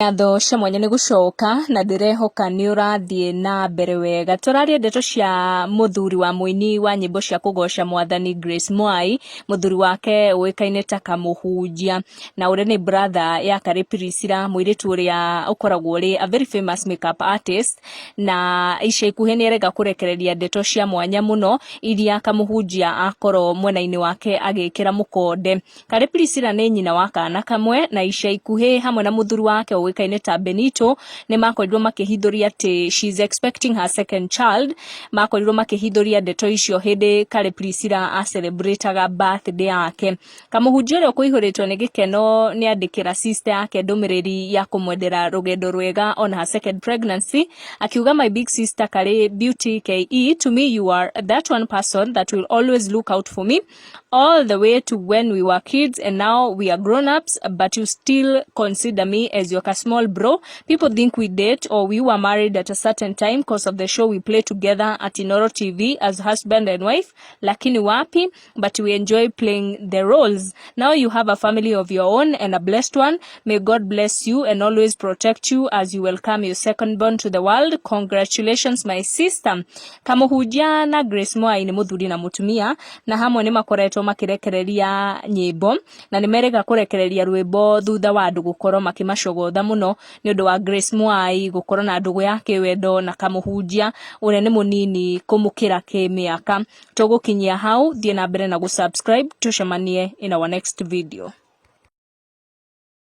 Atho cia mwanya ni gucoka na ndirehoka ni urathie na mbere wega. Turaria ndeto cia muthuri wa muini wa nyimbo cia kugoca mwathani Grace Mwai, muthuri wake uikaine ta Kamuhujia, na uri ni brother ya Priscilla, muiritu uria ukoragwo uri a very famous makeup artist, na Eish ikuhe ni erega kurekereria ndeto cia mwanya muno iria Kamuhujia akoro mwena-ini wake agikira mukonde. Priscilla ni nyina wa kana kamwe, na Eish ikuhe hamwe na muthuri wake kaine ta Benito ni makorirwo makihithuria ati she's expecting her second child. Makorirwo makihithuria ndeto icio hindi Priscilla a celebrateaga birthday yake. Kamuhujia uria kuihuritwo ni gikeno ni andikira sister yake ndumiriri ya kumwendera rugendo rwega on her second pregnancy, akiuga my big sister Beauty KE, to me you are that one person that will always look out for me all the way to when we were kids and now we are grown-ups, but you still consider me as your small bro. People think we date or we were married at a certain time because of the show we play together at Inoro TV as husband and wife, lakini wapi, but we enjoy playing the roles. Now you have a family of your own and a blessed one. May God bless you and always protect you as you welcome your second born to the world. Congratulations my sister. Kamuhujia na Grace Mwai ni muthuri na mutumia, na hamwe ni makoretwo makirekereria nyimbo na nimerega kurekereria rwimbo thutha wa andu gukorwo makimacogotha muno ni undu wa Grace Mwai gukorwo na ndugu yake wendo na Kamuhujia uria ni munini kumukira kimiaka. Tugukinyia hau, thie na mbere na gusubscribe, tucemanie in our next video.